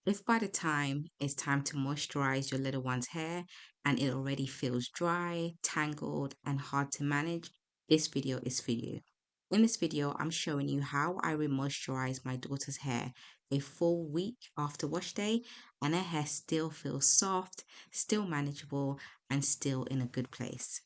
If by the time it's time to moisturize your little one's hair and it already feels dry, tangled, and hard to manage, this video is for you. In this video, I'm showing you how I re-moisturize my daughter's hair a full week after wash day, and her hair still feels soft, still manageable, and still in a good place.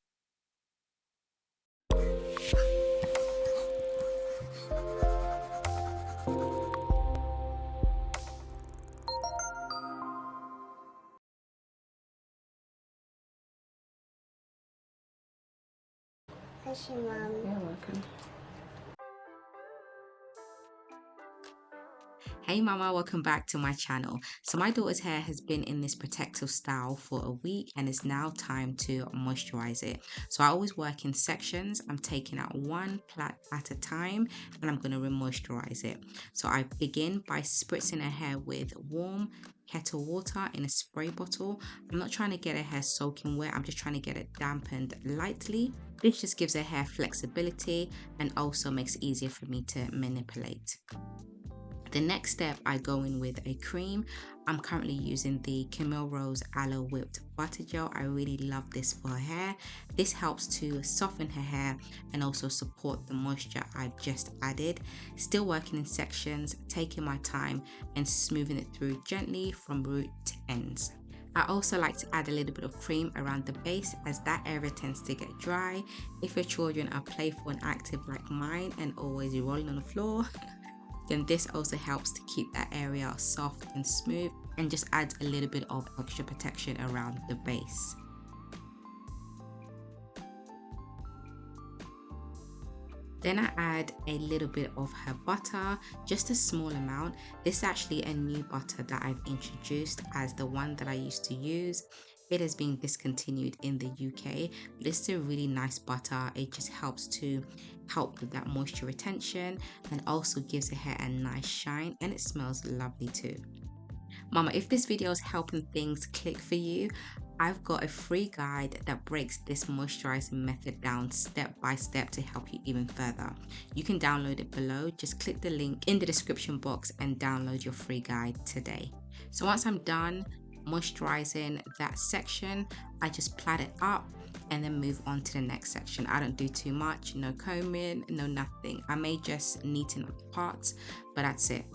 Thank you, Mom. You're welcome. Hey mama, welcome back to my channel. So my daughter's hair has been in this protective style for a week and it's now time to moisturize it. So I always work in sections. I'm taking out one plait at a time and I'm going to re-moisturize it. So I begin by spritzing her hair with warm kettle water in a spray bottle. I'm not trying to get her hair soaking wet, I'm just trying to get it dampened lightly. This just gives her hair flexibility and also makes it easier for me to manipulate. The next step, I go in with a cream. I'm currently using the Camille Rose Aloe Whipped Butter Gel. I really love this for her hair. This helps to soften her hair and also support the moisture I've just added. Still working in sections, taking my time and smoothing it through gently from root to ends. I also like to add a little bit of cream around the base as that area tends to get dry. If your children are playful and active like mine and always rolling on the floor, then this also helps to keep that area soft and smooth and just adds a little bit of extra protection around the base. Then I add a little bit of her butter, just a small amount. This is actually a new butter that I've introduced, as the one that I used to use, it has been discontinued in the UK, but it's a really nice butter. It just helps with that moisture retention and also gives the hair a nice shine, and it smells lovely too. Mama, if this video is helping things click for you, I've got a free guide that breaks this moisturizing method down step by step to help you even further. You can download it below. Just click the link in the description box and download your free guide today. So once I'm done moisturizing that section, I just plait it up and then move on to the next section. I don't do too much, no combing, no nothing. I may just neaten up the parts, but that's it.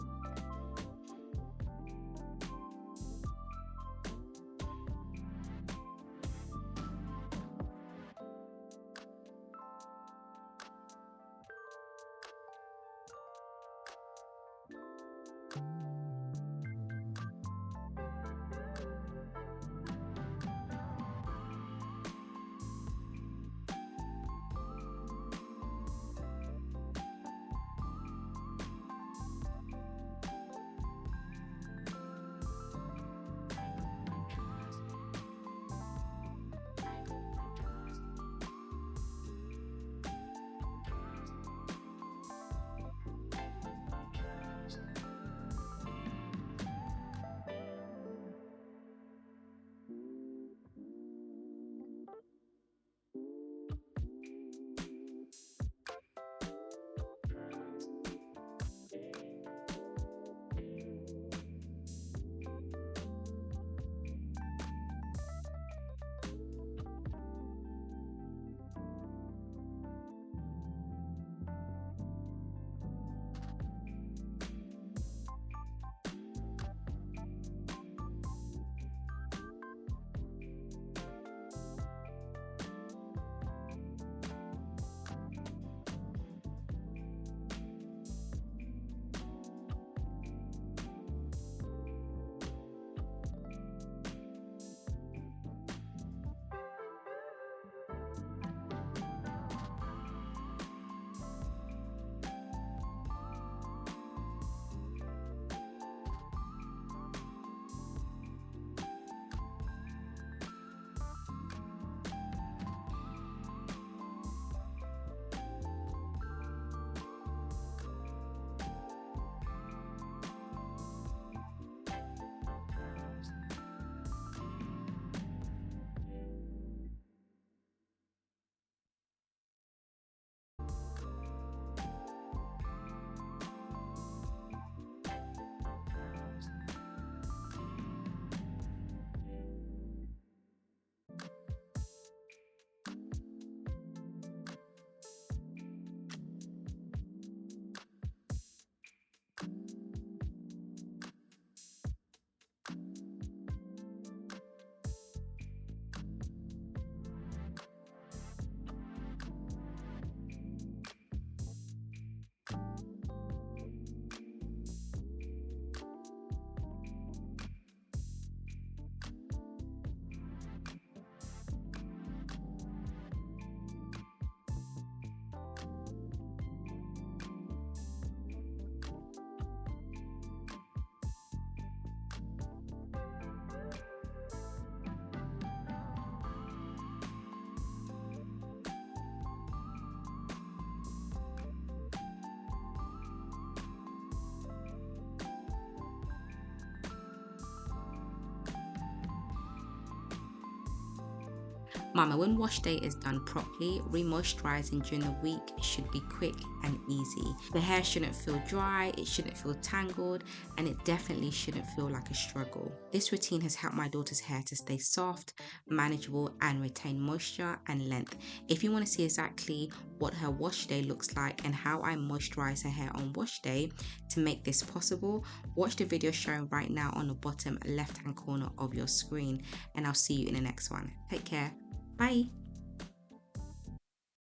Mama, when wash day is done properly, re-moisturizing during the week should be quick and easy. The hair shouldn't feel dry, it shouldn't feel tangled, and it definitely shouldn't feel like a struggle. This routine has helped my daughter's hair to stay soft, manageable, and retain moisture and length. If you want to see exactly what her wash day looks like and how I moisturize her hair on wash day to make this possible, watch the video shown right now on the bottom left hand corner of your screen, and I'll see you in the next one. Take care. Bye.